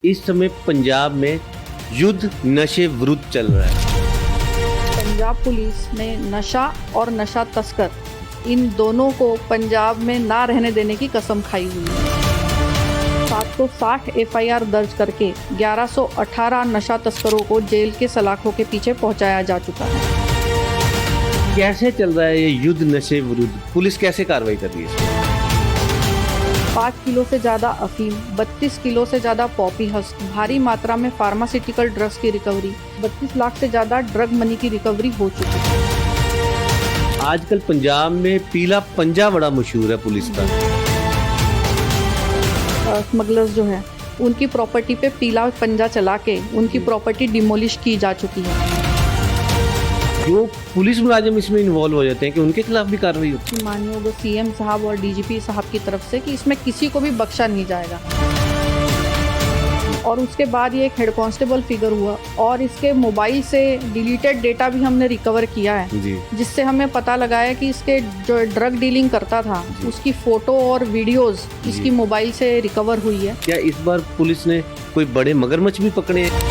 इस समय पंजाब में युद्ध नशे विरुद्ध चल रहा है। पंजाब पुलिस ने नशा और नशा तस्कर इन दोनों को पंजाब में ना रहने देने की कसम खाई हुई है। 760 एफआईआर दर्ज करके 1118 नशा तस्करों को जेल के सलाखों के पीछे पहुंचाया जा चुका है। कैसे चल रहा है ये युद्ध नशे विरुद्ध? पुलिस कैसे कार्रवाई कर रही है? 5 किलो से ज़्यादा अफीम, 32 किलो से ज़्यादा पॉपी हस्क, भारी मात्रा में फार्मास्यूटिकल ड्रग्स की रिकवरी, 32 लाख से ज़्यादा ड्रग मनी की रिकवरी हो चुकी है। आजकल पंजाब में पीला पंजा बड़ा मशहूर है पुलिस का। स्मगलर्स जो है उनकी प्रॉपर्टी पे पीला पंजा चला के उनकी प्रॉपर्टी डिमोलिश की जा चुकी है। जो पुलिस मुलाजिम इसमें इन्वॉल्व हो जाते हैं कि उनके खिलाफ भी कार्रवाई होती है। माननीय सीएम साहब और डीजीपी साहब की तरफ से कि इसमें किसी को भी बख्शा नहीं जाएगा। और उसके बाद ये एक हेड कांस्टेबल फिगर हुआ और इसके मोबाइल से डिलीटेड डेटा भी हमने रिकवर किया है जी। जिससे हमें पता लगा है कि इसके जो ड्रग डीलिंग करता था उसकी फोटो और वीडियोस इसकी मोबाइल से रिकवर हुई है। क्या इस बार पुलिस ने कोई बड़े मगरमच्छ भी पकड़े हैं?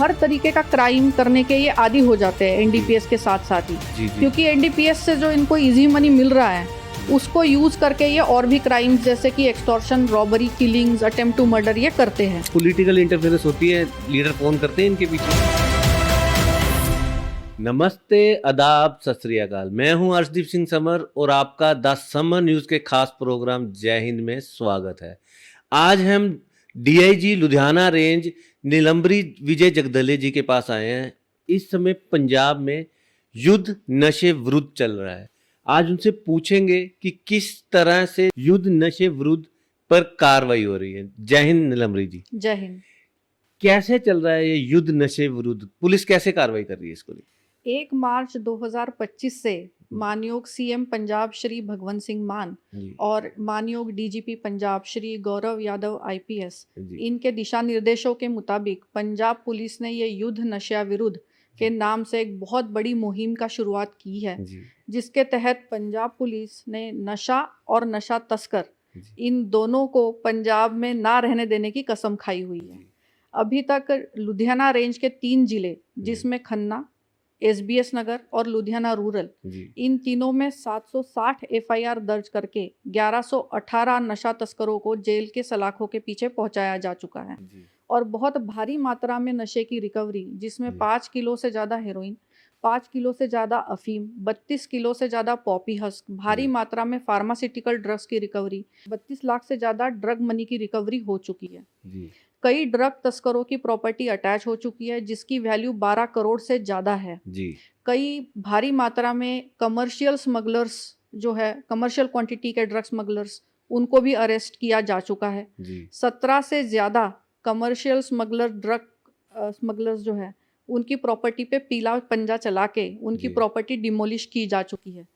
हर तरीके का क्राइम करने के ये आदी हो जाते हैं एनडीपीएस के साथ साथ ही जी। क्योंकि एनडीपीएस से जो इनको इजी मनी मिल रहा है उसको यूज करके ये और भी क्राइम्स जैसे कि extortion, robbery, killings, attempt to murder ये करते हैं। पॉलिटिकल इंटरफेरेंस होती है, लीडर फोन करते हैं इनके पीछे। नमस्ते, आदाब, सत श्री अकाल। मैं हूं अर्शदीप सिंह समर और आपका द समर न्यूज के खास प्रोग्राम जय हिंद में स्वागत है। आज हम डीआईजी लुधियाना रेंज नीलंबरी विजय जगदले जी के पास आए हैं। इस समय पंजाब में युद्ध नशे विरुद्ध चल रहा है। आज उनसे पूछेंगे कि किस तरह से युद्ध नशे विरुद्ध पर कार्रवाई हो रही है। जय हिंद नीलंबरी जी। जय हिंद। कैसे चल रहा है ये युद्ध नशे विरुद्ध? पुलिस कैसे कार्रवाई कर रही है इसको? 1 मार्च 2025 से मानयोग सीएम पंजाब श्री भगवंत सिंह मान और मानयोग डीजीपी पंजाब श्री गौरव यादव आईपीएस इनके दिशा निर्देशों के मुताबिक पंजाब पुलिस ने ये युद्ध नशा विरुद्ध के नाम से एक बहुत बड़ी मुहिम का शुरुआत की है जिसके तहत पंजाब पुलिस ने नशा और नशा तस्कर इन दोनों को पंजाब में ना रहने देने की कसम खाई हुई है। अभी तक लुधियाना रेंज के 3 जिले जिसमें खन्ना, एसबीएस नगर और लुधियाना रूरल इन तीनों में 760 एफआईआर दर्ज करके 1118 नशा तस्करों को जेल के सलाखों के पीछे पहुंचाया जा चुका है और बहुत भारी मात्रा में नशे की रिकवरी जिसमें 5 किलो से ज़्यादा हेरोइन, 5 किलो से ज़्यादा अफीम, 32 किलो से ज़्यादा पॉपी हस्क, भारी मात्रा में फार्मास्यूटिकल ड्रग्स की रिकवरी, 32 लाख से ज़्यादा ड्रग मनी की रिकवरी हो चुकी है। कई ड्रग तस्करों की प्रॉपर्टी अटैच हो चुकी है जिसकी वैल्यू 12 करोड़ से ज़्यादा है। कई भारी मात्रा में कमर्शियल स्मगलर्स जो है, कमर्शियल क्वांटिटी के ड्रग स्मगलर्स, उनको भी अरेस्ट किया जा चुका है। 17 से ज़्यादा कमर्शियल स्मगलर ड्रग स्मगलर्स जो है उनकी प्रॉपर्टी पे पीला पंजा चला के उनकी प्रॉपर्टी डिमोलिश की जा चुकी है।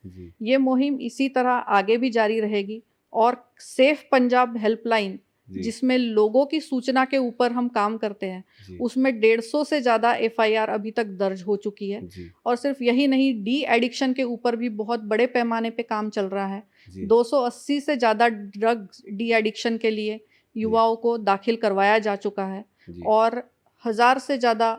ये मुहिम इसी तरह आगे भी जारी रहेगी और सेफ पंजाब हेल्पलाइन जिसमें लोगों की सूचना के ऊपर हम काम करते हैं उसमें 150 से ज़्यादा एफआईआर अभी तक दर्ज हो चुकी है। और सिर्फ यही नहीं, डी एडिक्शन के ऊपर भी बहुत बड़े पैमाने पे काम चल रहा है। 280 से ज़्यादा ड्रग डी एडिक्शन के लिए युवाओं को दाखिल करवाया जा चुका है और 1000 से ज़्यादा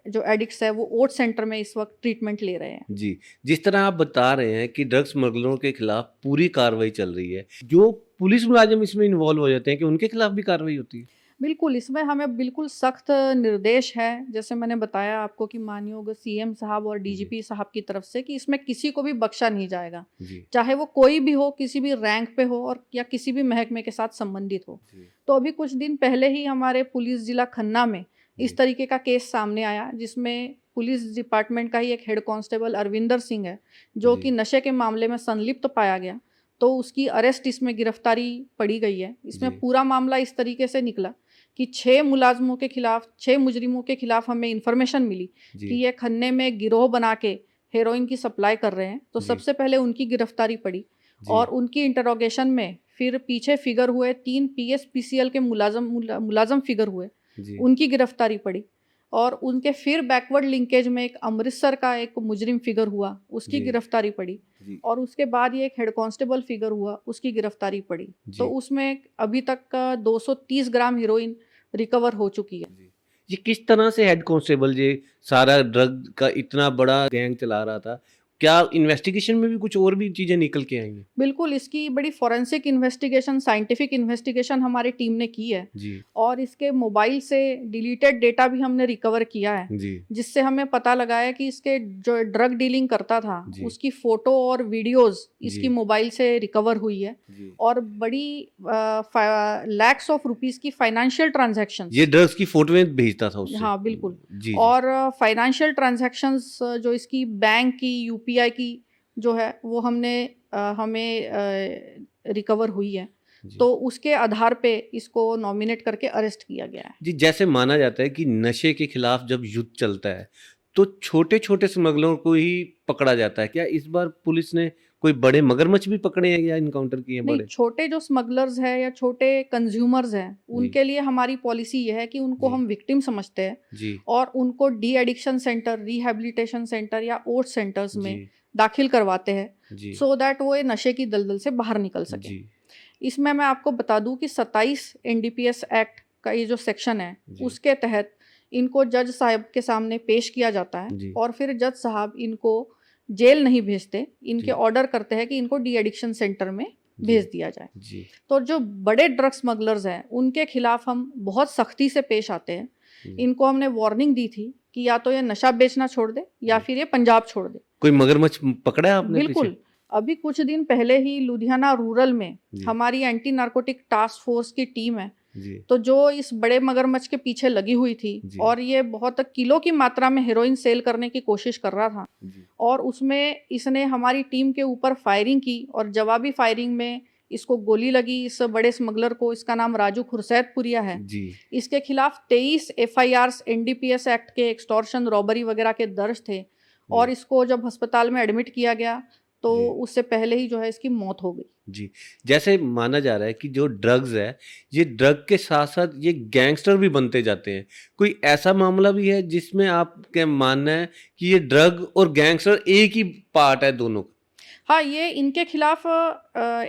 जो एडिक्ट्स है वो ओट सेंटर में इस वक्त ट्रीटमेंट ले रहे हैं। जी, जिस तरह आप बता रहे हैं कि ड्रग्स स्मगलरों के खिलाफ पूरी कार्रवाई चल रही है, जो पुलिस मुलाजिम इसमें इन्वॉल्व हो जाते हैं कि उनके खिलाफ भी कार्रवाई होती है? बिल्कुल, इसमें हमें बिल्कुल सख्त निर्देश है, जैसे मैंने बताया आपको कि माननीय सीएम साहब और डीजीपी साहब की तरफ से कि इसमें किसी को भी बख्शा नहीं जाएगा, चाहे वो कोई भी हो, किसी भी रैंक पे हो और या किसी भी महकमे के साथ संबंधित हो। तो अभी कुछ दिन पहले ही हमारे पुलिस जिला खन्ना में इस तरीके का केस सामने आया जिसमें पुलिस डिपार्टमेंट का ही एक हेड कांस्टेबल अरविंदर सिंह है जो कि नशे के मामले में संलिप्त पाया गया, तो उसकी अरेस्ट, इसमें गिरफ्तारी पड़ी गई है। इसमें पूरा मामला इस तरीके से निकला कि 6 मुलाजमों के खिलाफ, 6 मुजरिमों के खिलाफ हमें इन्फॉर्मेशन मिली कि ये खन्ने में गिरोह बना के हेरोइन की सप्लाई कर रहे हैं। तो सबसे पहले उनकी गिरफ्तारी पड़ी और उनकी इंटरोगेशन में फिर पीछे फिगर हुए 3 पीएसपीसीएल के मुलाजम फिगर हुए, उनकी गिरफ्तारी पड़ी और उनके फिर बैकवर्ड लिंकेज में एक अमृतसर का एक मुजरिम फिगर हुआ, उसकी जी। गिरफ्तारी पड़ी। जी। और उसके बाद ये एक हेड कांस्टेबल फिगर हुआ, उसकी गिरफ्तारी पड़ी। जी। तो उसमें अभी तक का 230 ग्राम हीरोइन रिकवर हो चुकी है। जी। ये किस तरह से हेड कांस्टेबल ये सारा ड्रग का इतना बड़ा गैंग चला रहा था? क्या इन्वेस्टिगेशन में भी कुछ और भी चीजें निकल के आई हैं? बिल्कुल, इसकी बड़ी फॉरेंसिक इन्वेस्टिगेशन, साइंटिफिक इन्वेस्टिगेशन हमारी टीम ने की है। जी। और इसके मोबाइल से डिलीटेड डेटा भी हमने रिकवर किया है, जी। जिससे हमें पता लगा है कि इसके जो ड्रग डीलिंग करता था, जी। उसकी फोटो और वीडियोस इसकी जी। मोबाइल से रिकवर हुई है। जी। और बड़ी लैक्स ऑफ रुपीस की फाइनेंशियल ट्रांजैक्शंस, ये ड्रग्स की फोटोएं भेजता था उससे? हाँ बिल्कुल। जी। और फाइनेंशियल ट्रांजैक्शंस जो इसकी बैंक की, यूपीआई की जो है, वो हमें रिकवर हुई है। जी। तो उसके आधार पे इसको नॉमिनेट करके अरेस्ट किया गया है। जी, जैसे माना जाता है कि नशे के खिलाफ जब युद्ध चलता है तो छोटे छोटे स्मगलरों को ही पकड़ा जाता है। क्या इस बार पुलिस ने कोई बड़े मगरमच्छ भी पकड़े हैं या इनकाउंटर किए हैं नहीं, बड़े? छोटे जो स्मगलर्स हैं या छोटे कंज्यूमर्स हैं, जी। उनके लिए हमारी पॉलिसी ये है कि उनको जी। हम विक्टिम समझते हैं जी। और उनको de addiction centre, rehabilitation centre या ओट सेंटर्स में जी। दाखिल करवाते हैं, जी। सो दैट वो ये नशे की दलदल से बाहर निकल सके। जी। इसमें मैं आपको बता दूं कि 27 एनडीपीएस एक्ट का ये जो सेक्शन है, जी। उसके तहत इनको जज साहब के सामने पेश किया जाता है। जी। और फिर जज साहब इनको जेल नहीं भेजते, इनके जी। ऑर्डर करते हैं कि इनको डी एडिक्शन सेंटर में जी। भेज दिया जाए। जी। तो जो बड़े ड्रग स्मगलर्स हैं, उनके खिलाफ हम बहुत सख्ती से पेश आते हैं। जी। इनको हमने वार्निंग दी थी कि या तो ये नशा बेचना छोड़ दे या जी। फिर ये पंजाब छोड़ दे। कोई मगरमच्छ पकड़ा है आपने बिल्कुल। पीछे? अभी कुछ दिन पहले ही लुधियाना रूरल में जी। हमारी एंटी नार्कोटिक टास्क फोर्स की टीम है, जी। तो जो इस बड़े मगरमच्छ के पीछे लगी हुई थी जी। और ये बहुत किलो की मात्रा में हेरोइन सेल करने की कोशिश कर रहा था। जी। और उसमें इसने हमारी टीम के ऊपर फायरिंग की और जवाबी फायरिंग में इसको गोली लगी। इस बड़े स्मगलर को, इसका नाम राजू खुरसैदपुरिया है, जी। इसके खिलाफ 23 एफआईआर्स एनडीपीएस एक्ट के एक्सटॉर्शन, रॉबरी वगैरह के दर्ज थे। और इसको जब अस्पताल में एडमिट किया गया तो जी। उससे पहले ही जो है इसकी मौत हो गई। जी। जैसे माना जा रहा है कि जो ड्रग्स है, ये ड्रग के साथ-साथ ये गैंगस्टर भी बनते जाते हैं। कोई ऐसा मामला भी है जिसमें आपका मानना है कि ये ड्रग और गैंगस्टर एक ही पार्ट है दोनों का? हाँ, ये इनके खिलाफ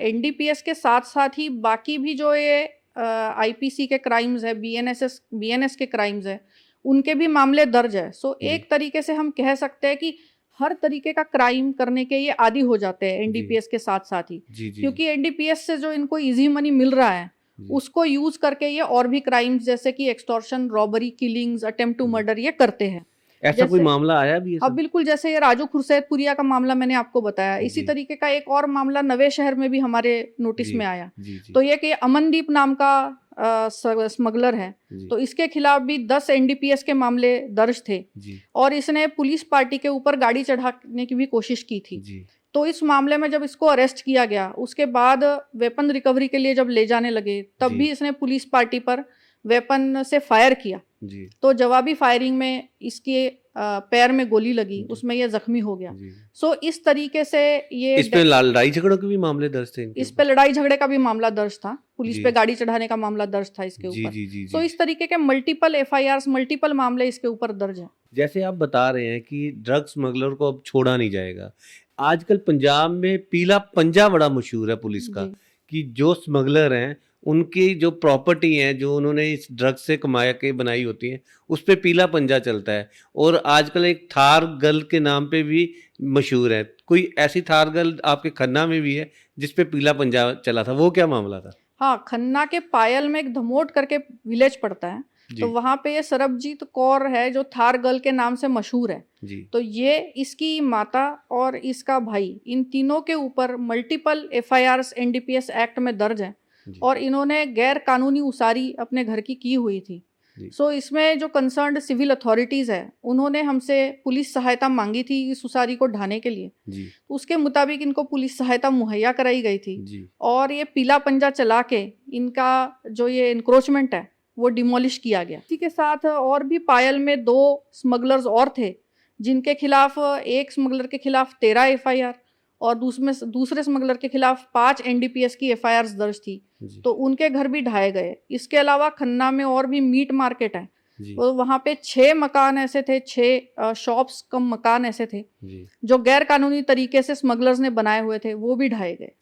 एनडीपीएस के साथ-साथ ही बाकी भी जो ये आईपीसी के क्राइम्स है, बीएनएस के क्राइम्स है, उनके भी मामले दर्ज है। सो जी। एक तरीके से हम कह सकते हैं कि हर तरीके का क्राइम करने के ये आदी हो जाते हैं जी। एनडीपीएस के साथ-साथ ही। जी। जी। क्योंकि एनडीपीएस से जो इनको ईज़ी मनी मिल रहा है, जी। उसको यूज़ करके ये और भी क्राइम्स जैसे कि extortion, robbery, killings, attempt to जी। मर्डर ये करते हैं। ऐसा कोई जैसे मामला आया भी है हाँ, सर? बिल्कुल, जैसे ये राजू खुरसैदपुरिया का मामला मैंने आपको बताया, इसी जी। तरीके का एक और मामला नवे शहर में भी हमारे नोटिस जी। में आया। जी। जी। तो ये कि अमनदीप नाम का स्मगलर है, जी। तो इसके खिलाफ भी 10 एनडीपीएस के मामले दर्ज थे। जी। और इसने पुलिस पार्टी के ऊपर गाड़ी चढ़ाने की भी कोशिश की थी। जी। तो इस मामले में जब इसको अरेस्ट किया गया, उसके बाद वेपन रिकवरी के लिए जब ले जाने लगे, तब जी। भी इसने पुलिस पार्टी पर वेपन से फायर किया। जी। तो जवाबी फायरिंग में इसके पैर में गोली लगी, जी। उसमें यह जख्मी हो गया। जी। सो इस तरीके से ये इस पे लड़ाई झगड़ों के भी मामले दर्ज थे इनके इस पे ऊपर? लड़ाई झगड़े का भी मामला दर्ज था, पुलिस जी। पे गाड़ी चढ़ाने का मामला दर्ज था इसके जी। ऊपर। जी। जी। सो जी। इस तरीके के मल्टीपल एफआईआर्स, मल्टीपल मामले इसके ऊपर दर्ज हैं। जैसे आप बता रहे हैं कि ड्रग स्मगलर को अब छोड़ा नहीं जाएगा। आजकल पंजाब में पीला पंजा बड़ा मशहूर है पुलिस का, जी। कि जो स्मगलर हैं उनकी जो प्रॉपर्टी है जो उन्होंने इस ड्रग से कमाया के बनाई होती है, उस पे पीला पंजा चलता है। और आजकल एक थार गर्ल के नाम पे भी मशहूर है। कोई ऐसी थार गर्ल आपके खन्ना में भी है जिस पे पीला पंजा चला था, वो क्या मामला था? हाँ, खन्ना के पायल में एक धमोट करके विलेज पड़ता है, जी। तो वहाँ पे ये सरबजीत कौर है जो थार गर्ल के नाम से मशहूर है। जी। तो ये, इसकी माता और इसका भाई, इन तीनों के ऊपर मल्टीपल एफआईआर्स एनडीपीएस एक्ट में दर्ज है। जी। और इन्होंने गैर कानूनी उसारी अपने घर की हुई थी। जी। सो इसमें जो कंसर्न्ड सिविल अथॉरिटीज़ है, उन्होंने हमसे पुलिस सहायता मांगी थी इस उसारी को ढाने के लिए। जी। तो उसके मुताबिक इनको पुलिस सहायता मुहैया कराई गई थी। जी। और ये पीला पंजा चला के इनका जो ये इंक्रोचमेंट है वो डिमोलिश किया गया। इसी के साथ और भी पायल में 2 स्मगलर्स और थे, जिनके खिलाफ, एक स्मगलर के खिलाफ 13 एफआईआर और दूसरे स्मगलर के खिलाफ 5 एनडीपीएस की एफआईआर्स दर्ज थी। जी। तो उनके घर भी ढाए गए। इसके अलावा खन्ना में और भी मीट मार्केट है, जी वो वहाँ पे 6 मकान ऐसे थे, 6 शॉप्स कम मकान ऐसे थे जी। जो गैर कानूनी तरीके से स्मगलर्स ने बनाए हुए थे, वो भी ढाए गए।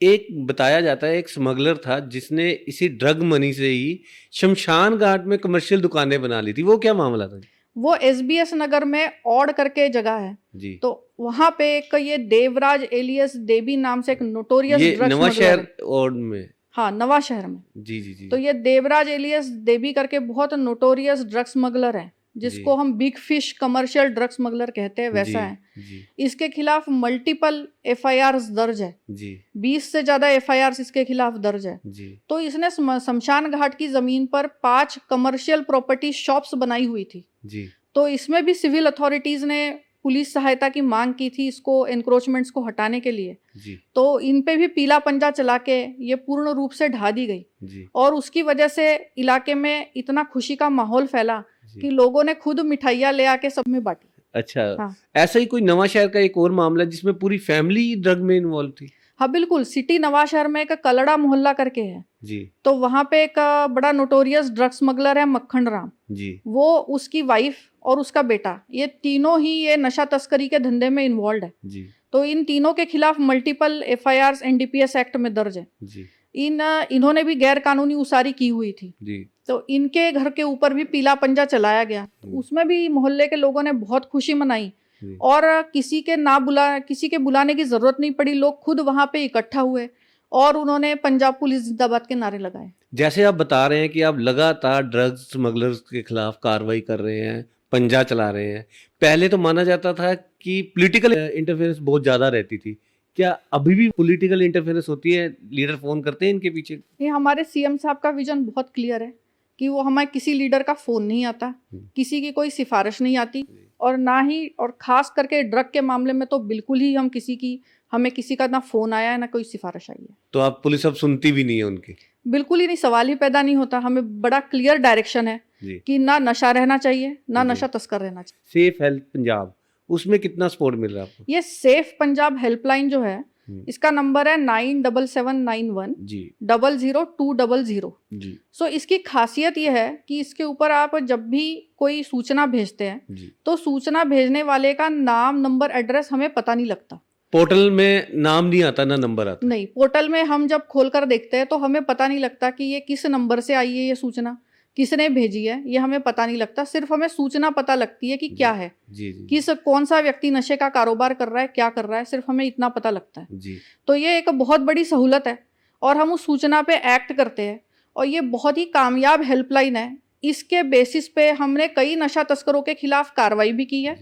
एक बताया जाता है एक स्मगलर था जिसने इसी ड्रग मनी से ही शमशान घाट में कमर्शियल दुकानें बना ली थी, वो क्या मामला था? वो एसबीएस नगर में औड करके जगह है, जी, तो वहाँ पे एक ये देवराज एलियस देवी नाम से एक नोटोरियस ये ड्रग नवा स्मगलर शहर है। और में। हाँ, नवा शहर में। जी जी जी तो ये देवराज एलियस देवी करके बहुत नोटोरियस ड्रग स्मगलर है, जिसको हम big fish commercial drug smuggler कहते हैं, जी वैसा है। जी इसके खिलाफ मल्टीपल एफआईआर्स दर्ज है, जी 20 से ज्यादा एफआईआर्स इसके खिलाफ दर्ज है। जी तो इसने शमशान घाट की जमीन पर 5 कमर्शियल प्रॉपर्टी शॉप्स बनाई हुई थी। जी तो इसमें भी सिविल अथॉरिटीज ने पुलिस सहायता की मांग की थी इसको एनक्रोचमेंट्स को हटाने के लिए। जी तो इन पे भी पीला पंजा चला के ये पूर्ण रूप से ढा दी गई, जी और उसकी वजह से इलाके में इतना खुशी का माहौल फैला जी। कि लोगों ने खुद मिठाइयाँ ले आके सब में बांटी। अच्छा, हाँ ऐसा ही कोई नवा शहर का एक और मामला है जिसमें पूरी फैमिली ड्रग में इन्वॉल्व थी? हाँ बिल्कुल, सिटी नवा शहर में एक कलड़ा मोहल्ला करके है। जी तो वहाँ पे एक बड़ा नोटोरियस ड्रग स्मगलर है मक्खन राम। जी वो, उसकी वाइफ और उसका बेटा, ये तीनों ही ये नशा तस्करी के धंधे में इन्वॉल्व है। जी तो इन तीनों के खिलाफ मल्टीपल एफआईआर्स एनडीपीएस एक्ट में दर्ज है। जी इन्होंने भी गैर कानूनी उसारी की हुई थी, जी तो इनके घर के ऊपर भी पीला पंजा चलाया गया। तो उसमें भी मोहल्ले के लोगों ने बहुत खुशी मनाई, जी। और किसी के बुलाने की जरूरत नहीं पड़ी, लोग खुद वहां पे इकट्ठा हुए और उन्होंने पंजाब पुलिस जिंदाबाद के नारे लगाए। जैसे आप बता रहे हैं कि आप लगातार ड्रग्स स्मगलर्स के खिलाफ कार्रवाई कर रहे हैं, पंजा चला रहे हैं। पहले तो माना जाता था कि पॉलिटिकल इंटरफेरेंस बहुत ज़्यादा रहती थी। क्या अभी भी पॉलिटिकल इंटरफेरेंस होती है? लीडर फ़ोन करते हैं इनके पीछे? ये हमारे सीएम साहब का विजन बहुत क्लियर है कि वो हमें किसी लीडर का फोन नहीं आता, किसी की कोई सिफारिश नहीं आती, और ना ही, और खास करके ड्रग के मामले में तो बिल्कुल ही हमें किसी का ना फोन आया है ना कोई सिफारिश आई है। तो आप पुलिस अब सुनती भी नहीं है उनकी? बिल्कुल ही नहीं, सवाल ही पैदा नहीं होता। हमें बड़ा क्लियर डायरेक्शन है जी। कि ना नशा रहना चाहिए, ना जी। नशा तस्कर रहना चाहिए। सेफ हेल्थ पंजाब, उसमें कितना सपोर्ट मिल रहा है आपको? ये सेफ पंजाब हेल्पलाइन जो है, इसका नंबर है 97791 जी 00200। जी सो इसकी खासियत ये है कि इसके ऊपर आप जब भी कोई सूचना भेजते हैं, जी। तो सूचना भेजने वाले का नाम, नंबर, एड्रेस हमें पता नहीं लगता। पोर्टल में नाम नहीं आता, ना नंबर आता? नहीं, पोर्टल में हम जब खोलकर देखते हैं तो हमें पता नहीं लगता कि ये किस नंबर से आई है, ये सूचना किसने भेजी है, ये हमें पता नहीं लगता। सिर्फ हमें सूचना पता लगती है कि क्या है, जी जी कौन सा व्यक्ति नशे का कारोबार कर रहा है, क्या कर रहा है, सिर्फ हमें इतना पता लगता है। जी तो ये एक बहुत बड़ी सहूलत है, और हम उस सूचना पे एक्ट करते हैं, और ये बहुत ही कामयाब हेल्पलाइन है। इसके बेसिस पे हमने कई नशा तस्करों के खिलाफ कार्रवाई भी की है,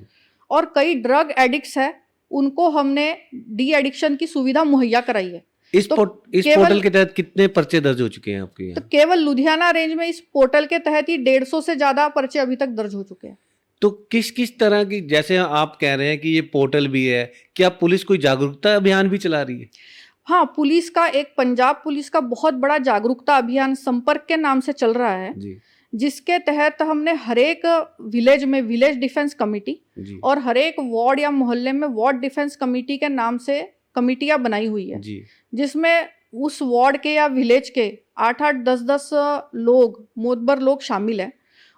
और कई ड्रग एडिक्ट्स है उनको हमने डी एडिक्शन की सुविधा मुहैया कराई है। इस पोर्टल के तहत कितने पर्चे दर्ज हो चुके हैं आपके यहाँ? तो केवल लुधियाना रेंज में इस पोर्टल के तहत ही 150 से ज्यादा पर्चे अभी तक दर्ज हो चुके हैं। तो किस किस तरह की, जैसे आप कह रहे हैं कि ये पोर्टल भी है, क्या पुलिस कोई जागरूकता अभियान भी चला रही है? हाँ, पंजाब पुलिस का बहुत बड़ा जागरूकता अभियान संपर्क के नाम से चल रहा है जी जिसके तहत हमने हर एक विलेज में विलेज डिफेंस कमेटी जी और हर एक वार्ड या मोहल्ले में वार्ड डिफेंस कमेटी के नाम से कमेटियां बनाई हुई है, जी जिसमें उस वार्ड के या विलेज के 8-8, 10-10 लोग, मोतबर लोग शामिल हैं,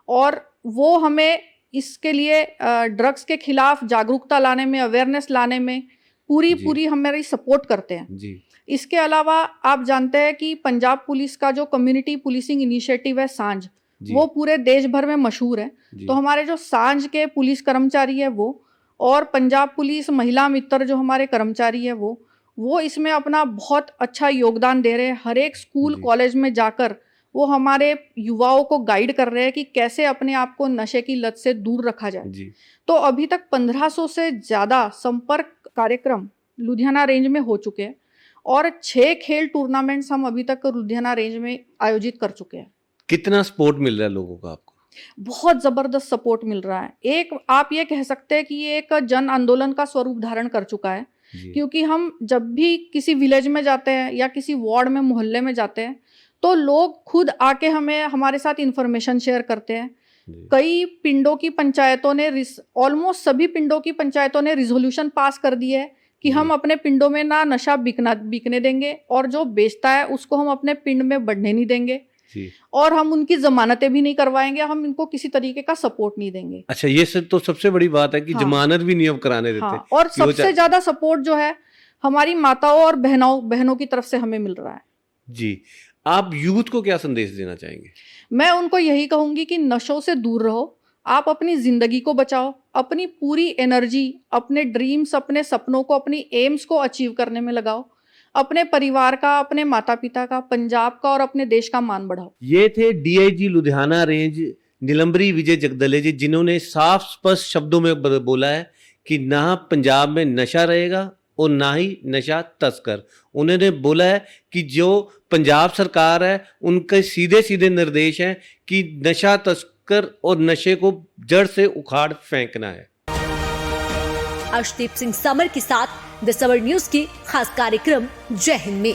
और वो हमें इसके लिए ड्रग्स के खिलाफ जागरूकता लाने में, अवेयरनेस लाने में पूरी हमारी सपोर्ट करते हैं। जी इसके अलावा आप जानते हैं कि पंजाब पुलिस का जो कम्युनिटी पुलिसिंग इनिशिएटिव है सांझ, वो पूरे देश भर में मशहूर है। तो हमारे जो सांझ के पुलिस कर्मचारी है वो, और पंजाब पुलिस महिला मित्र जो हमारे कर्मचारी है वो इसमें अपना बहुत अच्छा योगदान दे रहे हैं। हर एक स्कूल कॉलेज में जाकर वो हमारे युवाओं को गाइड कर रहे हैं कि कैसे अपने आप को नशे की लत से दूर रखा जाए। तो अभी तक 1500 से ज़्यादा संपर्क कार्यक्रम लुधियाना रेंज में हो चुके हैं, और 6 खेल टूर्नामेंट्स हम अभी तक लुधियाना रेंज में आयोजित कर चुके हैं। कितना सपोर्ट मिल रहा है लोगों का आपको? बहुत जबरदस्त सपोर्ट मिल रहा है। एक आप ये कह सकते हैं कि ये एक जन आंदोलन का स्वरूप धारण कर चुका है, क्योंकि हम जब भी किसी विलेज में जाते हैं या किसी वार्ड में, मोहल्ले में जाते हैं, तो लोग खुद आके हमारे साथ इंफॉर्मेशन शेयर करते हैं। कई पिंडों की पंचायतों ने, ऑलमोस्ट सभी पिंडों की पंचायतों ने रिजोल्यूशन पास कर दिए है कि हम अपने पिंडों में ना नशा बिकने देंगे, और जो बेचता है उसको हम अपने पिंड में बढ़ने नहीं देंगे। जी। और हम उनकी जमानतें भी नहीं करवाएंगे, हम इनको किसी तरीके का सपोर्ट नहीं देंगे। अच्छा, ये तो सबसे बड़ी बात है कि हाँ। जमानत भी नहीं अब कराने देते। हाँ, और कि वो सबसे ज्यादा सपोर्ट जो है हमारी माताओं और बहनों की तरफ से हमें मिल रहा है। जी, आप यूथ को क्या संदेश देना चाहेंगे? मैं उनको यही कहूंगी कि नशों से दूर रहो, आप अपनी जिंदगी को बचाओ, अपनी पूरी एनर्जी अपने ड्रीम्स, अपने सपनों को, अपनी एम्स को अचीव करने में लगाओ, अपने परिवार का, अपने माता पिता का, पंजाब का और अपने देश का मान बढ़ाओ। ये थे डीआईजी लुधियाना रेंज नीलम्बरी विजय जगदले जी, जिन्होंने साफ स्पष्ट शब्दों में बोला है कि ना पंजाब में नशा रहेगा और ना ही नशा तस्कर। उन्होंने बोला है कि जो पंजाब सरकार है उनके सीधे सीधे निर्देश हैं कि नशा तस्कर और नशे को जड़ से उखाड़ फेंकना है। अर्शदीप सिंह समर के साथ द समर न्यूज की खास कार्यक्रम जय हिंद में।